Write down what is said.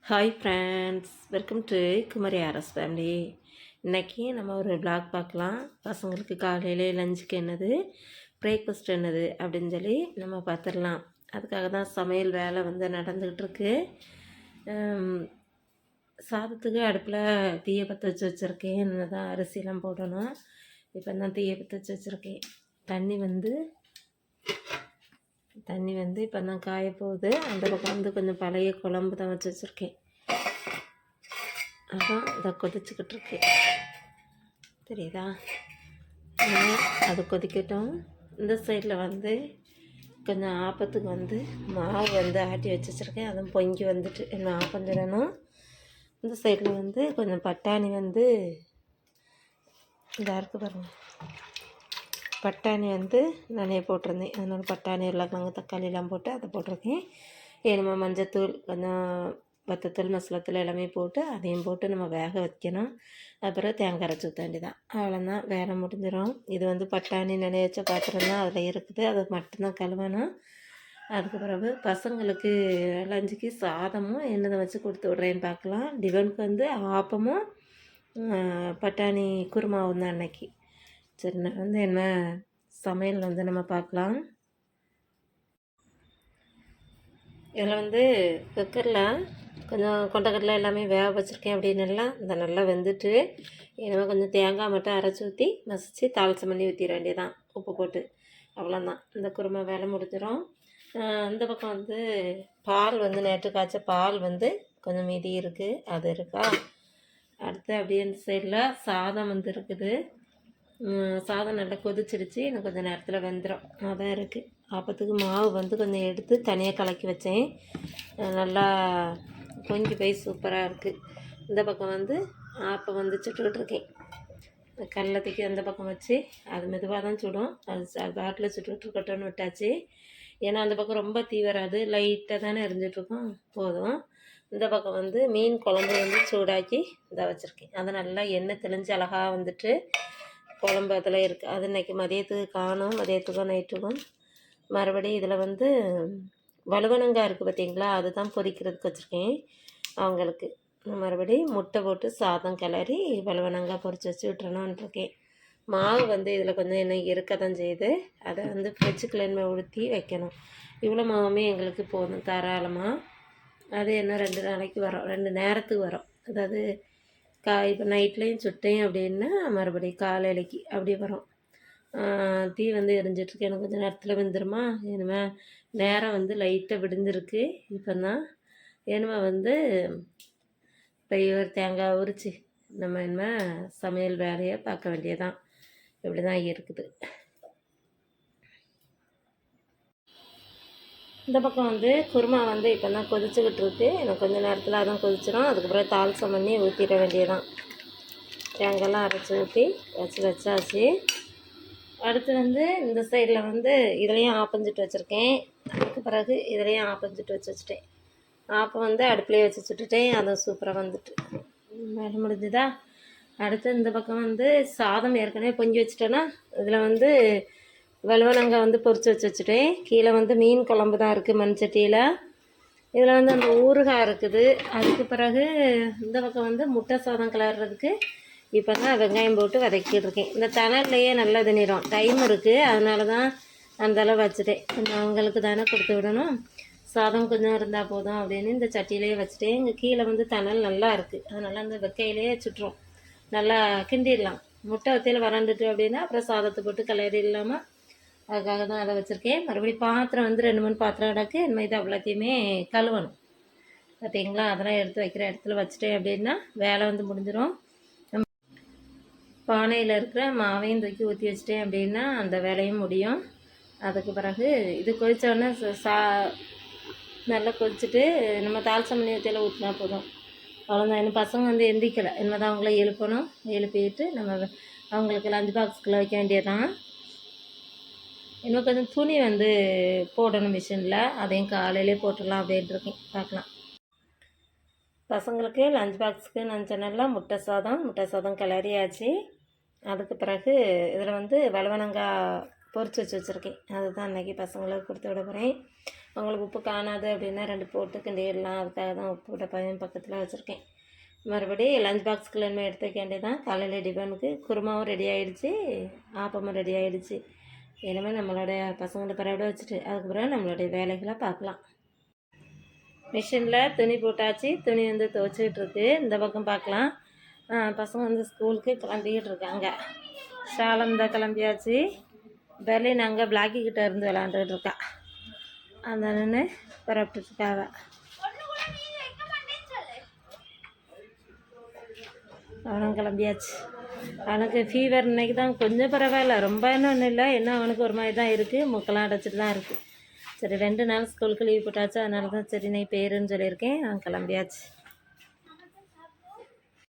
Hi friends, welcome to Kumari RS family. இன்றைக்கி நம்ம ஒரு விளாக் பார்க்கலாம். பசங்களுக்கு காலையிலே லஞ்சுக்கு என்னது, பிரேக்ஃபாஸ்ட் என்னது அப்படின்னு சொல்லி நம்ம பார்த்துடலாம். அதுக்காக தான் சமையல் வேலை வந்து நடந்துக்கிட்டுருக்கு. சாதத்துக்கு அடுப்பில் தீயை பற்ற வச்சுருக்கேன். என்ன தான் அரிசியெல்லாம் போடணும். இப்போ தான் தீயை பற்ற வச்சுருக்கேன். தண்ணி வந்து இப்போ தான் காய போகுது. அந்த பக்கம் வந்து கொஞ்சம் பழைய குழம்பு தான் வச்சு வச்சுருக்கேன். அதான் இதை கொதிச்சுக்கிட்டு இருக்கேன். தெரியுதா? அது கொதிக்கட்டும். இந்த சைடில் வந்து கொஞ்சம் ஆப்பத்துக்கு வந்து மாவு வந்து ஆட்டி வச்சு வச்சுருக்கேன். அதுவும் பொங்கி வந்துட்டு என்ன ஆப்பம் சொல்லணும். இந்த சைடில் வந்து கொஞ்சம் பட்டாணி வந்து இதாக இருக்குது பாருங்கள். பட்டாணி வந்து நானே போட்டிருந்தேன். அதனால் பட்டாணி உருளைக்கிழங்கு தக்காளிலாம் போட்டு அதை போட்டிருக்கேன். ஏனுமா மஞ்சத்தூள் கொஞ்சம் வத்தத்தூள் மசாலாத்தூள் எல்லாமே போட்டு அதையும் போட்டு நம்ம வேக வைக்கணும். அப்புறம் தேங்காய் அரைச்சி ஊற்ற வேண்டியதான். அவ்வளோதான், வேலை முடிஞ்சிடும். இது வந்து பட்டாணி நினைய வச்ச பாத்திரம் தான் அதில் இருக்குது. அதை மட்டும்தான் கழுவணும். அதுக்கு பிறகு பசங்களுக்கு லஞ்சுக்கு சாதமும் என்னதை வச்சு கொடுத்து விட்றேன்னு பார்க்கலாம். டிஃபனுக்கு வந்து ஆப்பமும் பட்டாணி குருமாவும் தான் அன்னைக்கு. சரி, நான் வந்து என்ன சமையல் வந்து நம்ம பார்க்கலாம். இதில் வந்து குக்கரில் கொஞ்சம் கொண்டக்கடலை எல்லாமே வேக வச்சுருக்கேன். அப்படின்னுலாம் இந்த நல்லா வெந்துட்டு இனிமேல் கொஞ்சம் தேங்காய் மட்டும் அரைச்சி ஊற்றி மசித்து தாளிச்சம் பண்ணி ஊற்றிட வேண்டியதான், உப்பு போட்டு. அவ்வளோதான், இந்த குருமா வேலை முடிஞ்சிடும். இந்த பக்கம் வந்து பால் வந்து நேற்று காய்ச்ச பால் வந்து கொஞ்சம் மீதி இருக்குது, அது இருக்கா. அடுத்து அப்படியே இந்த சைடில் சாதம் வந்து இருக்குது. சாதம் நல்லா கொதிச்சிடுச்சு, எனக்கு கொஞ்சம் நேரத்தில் வெந்துடும். அதான் இருக்குது. ஆப்பத்துக்கு மாவு வந்து கொஞ்சம் எடுத்து தனியாக கலக்கி வச்சேன். நல்லா பொங்கி போய் சூப்பராக இருக்குது. இந்த பக்கம் வந்து ஆப்பம் வந்து சுட்டுக்கிட்டு இருக்கேன். கடலத்துக்கு அந்த பக்கம் வச்சு அது மெதுவாக தான் சுடும். அது பாட்டில் சுட்டுக்கிட்டு இருக்கட்டும்னு விட்டாச்சு. ஏன்னா அந்த பக்கம் ரொம்ப தீ வராது, லைட்டாக தானே எரிஞ்சிட்ருக்கோம், போதும். இந்த பக்கம் வந்து மீன் குழம்பு வந்து சூடாக்கி இதை வச்சுருக்கேன். அதை நல்லா எண்ணெய் தெளிஞ்சு அழகாக வந்துட்டு குழம்பு அதில் இருக்குது. அது இன்றைக்கி மதியத்துக்கு காணும், மதியத்துக்கும் நைட்டுக்கும். மறுபடியும் இதில் வந்து வலுவனங்காய் இருக்குது பார்த்திங்களா, அதுதான் பொரிக்கிறதுக்கு வச்சுருக்கேன் அவங்களுக்கு. மறுபடியும் முட்டை போட்டு சாதம் கிளறி வலுவனங்காய் பொரித்து வச்சு விட்டுறணுன்ட்ருக்கேன். மாவு வந்து இதில் கொஞ்சம் எண்ணெய் இருக்க தான் செய்யுது. அதை வந்து ஃப்ரிட்ஜுக்குள்ள ஊற்றி வைக்கணும். இவ்வளோ மாவுமே எங்களுக்கு போதும் தாராளமாக. அது என்ன 2 நாளைக்கு வரும், 2 நேரத்துக்கு வரும். அதாவது இப்போ நைட்லேயும் சுட்டேன் அப்படின்னா மறுபடியும் காலையிலைக்கு அப்படி வரும். தீ வந்து எரிஞ்சிட்ருக்கு. எனக்கு கொஞ்சம் நேரத்தில் வெந்துருமா. இனிமேல் நேரம் வந்து லைட்டாக விடிஞ்சிருக்கு. இப்போ தான் இனிமேல் வந்து இப்போ ஒரு தேங்காய் உரித்து நம்ம இனிமேல் சமையல் வேலையை பார்க்க வேண்டியதான். இப்படி தான் இருக்குது. இந்த பக்கம் வந்து குருமா வந்து இப்போ தான் கொதிச்சுக்கிட்டு இருக்குது. எனக்கு கொஞ்சம் நேரத்தில் அதான் கொதிச்சிடும். அதுக்கப்புறம் தாளிசம் பண்ணி ஊற்றிட வேண்டியதான். தேங்காய்லாம் அரைச்சி ஊற்றி வச்சாச்சு. அடுத்து வந்து இந்த சைடில் வந்து இதுலேயும் ஆப்பஞ்சிட்டு வச்சுருக்கேன். அதுக்கு பிறகு இதுலேயும் ஆப்பஞ்சிட்டு வச்சுட்டேன். ஆப்பம் வந்து அடுப்புலேயே வச்சு சுட்டுட்டேன். அதுவும் சூப்பராக வந்துட்டு வேலை முடிஞ்சுதா. அடுத்து இந்த பக்கம் வந்து சாதம் ஏற்கனவே பொங்கி வச்சுட்டேன்னா இதில் வந்து வலுவனங்காய் வந்து பொரித்து வச்சுட்டேன். கீழே வந்து மீன் குழம்பு தான் இருக்குது மண் சட்டியில். இதில் வந்து அந்த ஊறுகாய் இருக்குது. அதுக்கு பிறகு இந்த பக்கம் வந்து முட்டை சாதம் கிளறதுக்கு இப்போ தான் வெங்காயம் போட்டு வதக்கிட்டு இருக்கேன். இந்த தணல்லையே நல்லா திணிரும், டைம் இருக்குது, அதனால தான் அந்தளவு வச்சுட்டேன். கொஞ்சம் அவங்களுக்கு தானே கொடுத்து விடணும், சாதம் கொஞ்சம் இருந்தால் போதும் அப்படின்னு இந்த சட்டியிலேயே வச்சுட்டேன். இங்கே கீழே வந்து தணல் நல்லா இருக்குது, அதனால் அந்த வெக்கையிலேயே சுட்டுரும். நல்லா கிண்டிடலாம். முட்டை வத்தையில் வறண்டுட்டு அப்படின்னா அப்புறம் சாதத்தை போட்டு கிளறி இல்லாமல், அதுக்காக தான் அதை வச்சுருக்கேன். மறுபடியும் பாத்திரம் வந்து 2 3 பாத்திரம் கிடக்கு. இனிமேல் இது அவ்வளோத்தையுமே கழுவணும். பார்த்தீங்களா, அதெல்லாம் எடுத்து வைக்கிற இடத்துல வச்சுட்டேன் அப்படின்னா வேலை வந்து முடிஞ்சிடும். பானையில் இருக்கிற மாவையும் தூக்கி ஊற்றி வச்சிட்டேன் அப்படின்னா அந்த வேலையும் முடியும். அதுக்கு பிறகு இது கொதித்தோடனே நல்லா கொதிச்சுட்டு நம்ம தாளிசம் பண்ணி ஊற்றியில் ஊற்றினா போதும். அவ்வளோதான். இன்னும் பசங்க வந்து எந்திரிக்கலை. இனிமேல் தான் அவங்கள எழுப்பணும். எழுப்பிட்டு நம்ம அவங்களுக்கு லஞ்ச் பாக்ஸுக்குள்ளே வைக்க வேண்டியதான். இன்னும் கொஞ்சம் துணி வந்து போடணும் மிஷினில், அதையும் காலையிலே போட்டுடலாம் அப்படின்ட்டு இருக்கேன். பார்க்கலாம். பசங்களுக்கு லஞ்ச் பாக்ஸுக்கு நான் சொன்னேன்ல முட்டை சாதம் கிளறியாச்சு. அதுக்கு பிறகு இதில் வந்து வலுவனங்காய் பொரித்து வச்சுருக்கேன். அதுதான் இன்றைக்கி பசங்களுக்கு கொடுத்து விட போகிறேன். உங்களுக்கு உப்பு காணாது அப்படின்னா 2 போட்டு கிண்டிடலாம். அதுக்காக தான் உப்பு போட்ட பையன் பக்கத்தில் வச்சுருக்கேன். மறுபடி லஞ்ச் பாக்ஸுக்குள்ள இனிமேல் எடுத்து வைக்க வேண்டியதான். காலையில் டிஃபனுக்கு குருமாவும் ரெடி ஆகிடுச்சு, ஆப்பமும் ரெடி ஆகிடுச்சு. இனிமேல் நம்மளுடைய பசங்களை பரவாயில்ல வச்சுட்டு அதுக்கப்புறம் நம்மளுடைய வேலைகளை பார்க்கலாம். மிஷினில் துணி போட்டாச்சு. துணி வந்து துவைச்சிக்கிட்டு இந்த பக்கம் பார்க்கலாம். பசங்க வந்து ஸ்கூலுக்கு கிளம்பிக்கிட்டு இருக்காங்க. ஷாலம் தான் கிளம்பியாச்சு. பெர்லின் அங்கே பிளாக்கிக்கிட்ட இருந்து விளாண்டுக்கிட்டு இருக்கா. அந்த நின்று பரப்பிட்டுருக்காங்க. அவனும் கிளம்பியாச்சு. அவனுக்கு ஃபீவர் இன்னைக்கு தான் கொஞ்சம் பரவாயில்ல, ரொம்ப ஒன்றும் இல்லை. என்ன அவனுக்கு ஒரு மாதிரி தான் இருக்குது, மூக்கெல்லாம் அடைச்சிட்டு தான் இருக்குது. சரி 2 நாள் ஸ்கூலுக்கு லீவ் போட்டாச்சு. அதனால தான் சரி நீ பேருன்னு சொல்லியிருக்கேன். அவன் கிளம்பியாச்சு.